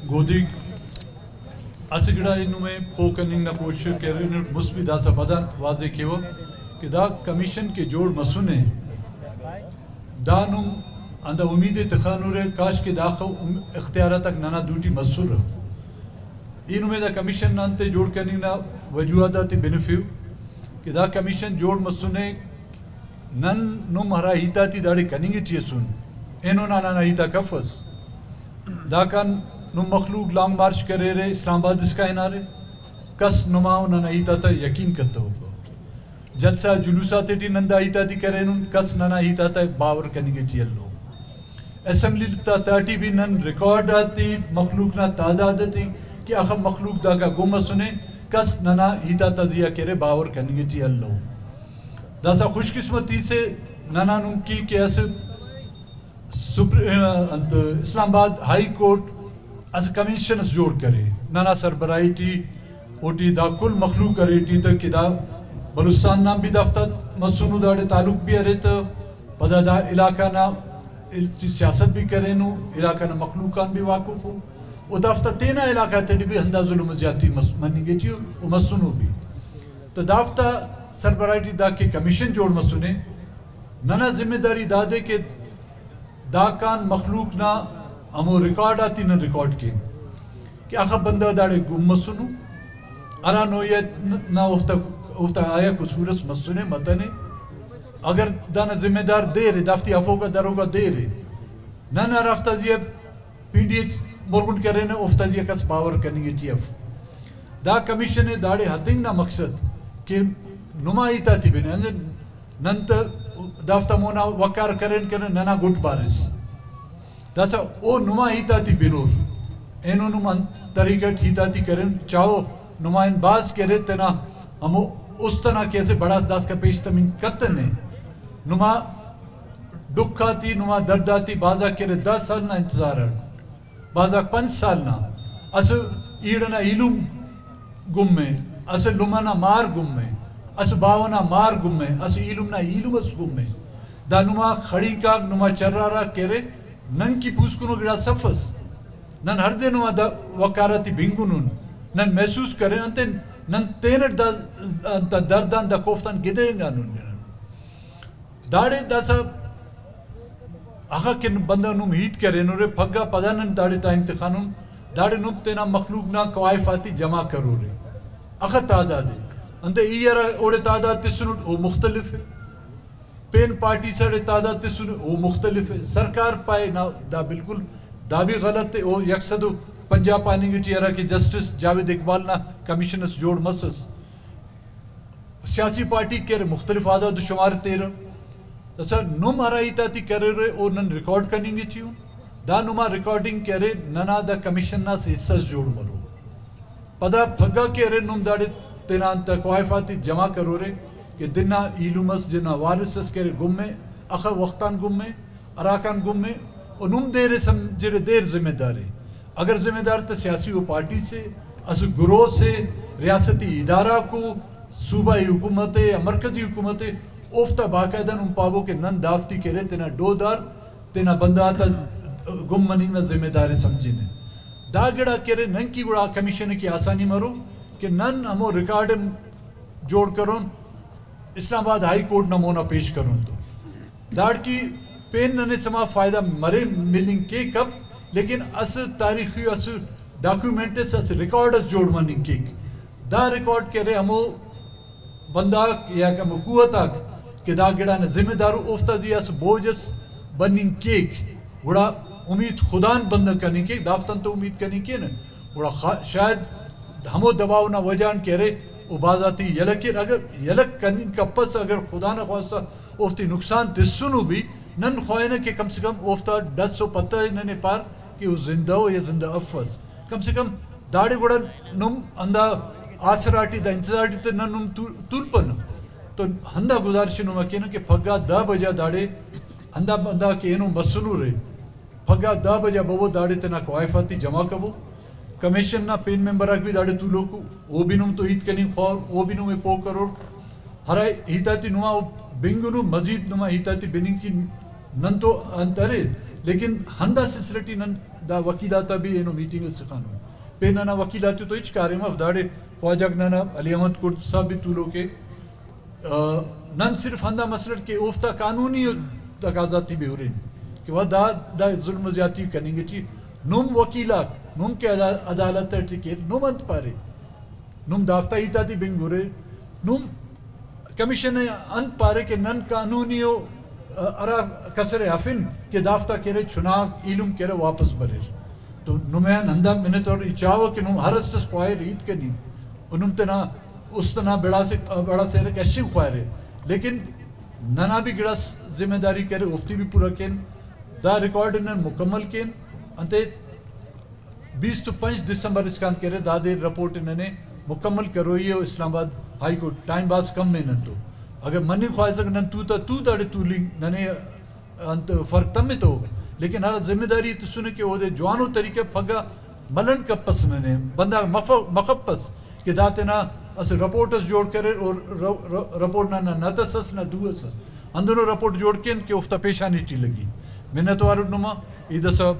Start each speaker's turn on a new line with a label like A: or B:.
A: गोदी असगड़ा इन में पोकनिंग ना कोशिश कर मुस्बी दासा पदा वाजे के वो कि दा कमीशन के जोड़ मसुने दानुम अंदा उम्मीद तखानुरे काश के दाखो इख्तियार तक नाना दूटी मसूर इन में दा कमीशन नानते जोड़ कनिंग ना वजूदा ती बेनिफिट कि दा कमीशन जोड़ मसुने नन नुम हरा हिता ती दाड़े कनिंग ची सुन एनो नाना हिता कफस दा कान नुम मखलूक लॉन्ग मार्च करे रे इस्लामाबाद इसका इनारे कस नुमाओ नाना हिता ता यकीन करते हो जलसा जुलूसा तेटी नंदा हिता ती करे नुम कस नाना हिता ता बावर कनिंग ची अल्लो असेंबली ता ताटी भी नन रिकॉर्ड आती मखलूक ना तादाद थी कि आखा मखलूक दा का गुम सुने कस नना हिता तजिया करे बावर कनिंग ची अल्लो दासा खुशकिस्मती से नाना नुम की के ऐसे इस्लामाबाद हाई कोर्ट अस कमीशन जोड़ करे नाना सरबराही टी ओटी दा कुल मखलूक करे टी तक कि दा बलुस्तान नाम भी दफ्तर मसूनु दाड़े तालुक भी अरे तो पदा दा इलाका ना सियासत भी करे नु इलाका ना मखलूकान भी वाकुफ हो वो दफ्तर तेना इलाका तेडी भी हंदा जुल्म ज्यादती मनी गे ची वो मसूनु भी तो दफ्तर सरबराही दा के कमीशन जोड़ मसूने नाना जिम्मेदारी दादे के दाकान मखलूक ना हमो रिकॉर्ड आती न रिकॉर्ड के कि आखा बंदा दाड़े गुम मसुनु अरा नोयत ना उफ्ता आया कुछ सूरत मसुने मतने अगर दाना जिम्मेदार दे रे दाफ्ती अफोगा दरोगा दे रे ना ना राफ्ता जिया पीडीएच मोरगुन करे ने उफ्ता जिया कस पावर करेंगे चीफ दा कमीशन दाड़े हतिंग ना मकसद कि नुमाइता थी बिने नंत दाफ्ता मोना वकार करें करे नना गुट बारिस दासा ओ नुमा हिता थी बिनोर एनो नुमा तरीका हिता थी करें चाहो नुमाइन बास करे तना हम उस तना कैसे बड़ा दास का पेश तमीन करते ने नुमा दुखा थी नुमा दर्दा थी बाजा करे 10 साल ना इंतजार बाजा 5 साल ना अस ईड़ना इलुम गुम में अस लुमाना मार गुम में अस बावना मार गुम में अस इलुमना इलुमस गुम में दानुमा खड़ी का नुमा चर्रारा केरे नन की पूछकुनो गिरा सफस नन हर दिन नुमा वकाराती भिंगुनुन नन महसूस करे अंते नन तेनर दा दर्दान दा कोफ्तान गिदरेंगा नुन दाड़े दासा आखा के बंदा नुम हीत करे नुरे फग्गा पदानन दाड़े टाइम ते खानुम दाड़े नुम तेना मखलूक ना कवायफाती जमा करो रे आखा तादादे अंते ईयर ओड़े तादाद ते सुन ओ मुख्तलिफ है पेन पार्टी से तादाद ते सुन वो मुख्तलिफ है सरकार पाए ना दा बिल्कुल दा भी गलत है वो यकसद पंजाब पानी की टीरा के जस्टिस जावेद इकबाल ना कमीशनस जोड़ मसस सियासी पार्टी के मुख्तलिफ आदाद शुमार तेरह तसा नुम हराईता थी करे रे और नन रिकॉर्ड करेंगे चियो दा नुमा रिकॉर्डिंग करे नना दा कमीशन ना से हिस्सा जोड़ मरो पदा फग्गा के रे नुम दाड़े तेना तक वाइफाती जमा करो रे कि दिना इलुमस जिना वारिसस के गुम में अखा वक्तान गुम में अराकान गुम में उनुम देरे समझे देर जिम्मेदारी अगर जिम्मेदार तो सियासी वो पार्टी से अस गुरोह से रियासती इदारा को सूबाई हुकूमतें या मरकजी हुकूमतें उफ्ता बाकायदा उन पाबो के नन दाफ्ती के रे तेना डोदार तेना बंदा गुम मनिंग ना जिम्मेदारी समझिने दागड़ा के रे नन की गुड़ा कमीशन की आसानी मरो कि नन हमो रिकॉर्ड जोड़ करो इस्लामाबाद हाई कोर्ट नमूना पेश करूँ तो दाड़ की पेन नने समा फ़ायदा मरे मिलिंग के कब लेकिन अस तारीखी अस डॉक्यूमेंटेस अस रिकॉर्ड जोड़ मनिंग के दा रिकॉर्ड करे हमो बंदा या कम कुवताक के दा गिड़ा ने जिम्मेदारू उफ्ता जी अस बोझस बनिंग केक गुड़ा उम्मीद खुदान बंद करने के दाफ्तन तो उम्मीद करने के न गुड़ा शायद हमो दबाव ना वजान करे उबाजाती यलक अगर यलक कन कपस अगर खुदा न खासा उफ्ती नुकसान तिस्सुनु भी नन ख्वाह के कम से कम उफ्ता 10 पता इन्होंने पार कि वो जिंदा हो या जिंदा अफस कम से कम दाड़े गुड़ा नुम अंदा आसराटी दा इंतजारी ते नन नुम तुलपन तो हंदा गुजारिश नुमा के न कि फग्गा 10 बजा दाड़े अंदा बंदा के नु मसनु रे फग्गा 10 बजा बबो दाड़े तना क्वाइफाती जमा कबो कमीशन ना पेन मेंबर भी दाड़े तू लोग वो भी नुम तो ईद कनी खौर वो भी नुम पो करोड़ हरा हिताती नुमा बिंगुनु मजीद नुमा हिताती बिनिंग की नन तो अंतरे लेकिन हंदा सिलसिलटी नन دا وکیلاتا بھی اینو میٹنگ سکھانو پہ نانا وکیلاتی تو اچ کارے مف داڑے خواجہ نانا علی احمد کرد صاحب بھی طولو کے نن صرف ہندہ مسئلہ کہ اوفتا قانونی تقاضاتی بھی ہو رہی کہ وہ دا ظلم و زیادتی کریں گے چی نم وکیلا نم کے عدالت کے نم انت پارے نم دافتہ ہی تاتی بنگ ہو رہے نم کمیشن انت پارے کہ نن قانونیو ارا کسر حفن کہ دافتہ کرے چناک علم کرے واپس برے تو نمیان ہندہ منت اور اچاو کہ نم ہر استس خواہ رید کے نہیں انم تنا اس طرح بڑا سے ایشن خواہ رہے لیکن ننا بھی گڑا ذمہ داری کرے افتی بھی پورا کین دا ریکارڈ انہوں مکمل کین انتے 20 تو 5 دسمبر اس کام کرے دا دے رپورٹ انہوں نے مکمل کروئی ہے اسلام آباد ہائی کورٹ ٹائم باز کم میں نن تو اگر منی خواہ سک نن تو داڑے تو لنگ ننے فرق تم میں تو ہوگا لیکن ہر ذمہ داری تو سنے کہ وہ دے جوانو طریقے پھگا ملن کپس ننے بندہ مخپس کہ داتے نا اس رپورٹس جوڑ کرے اور رپورٹ نہ تسس نہ دوسس اندروں رپورٹ جوڑ کے ان کے افتا پیشانی ٹی لگی منت وارد نما عید صاحب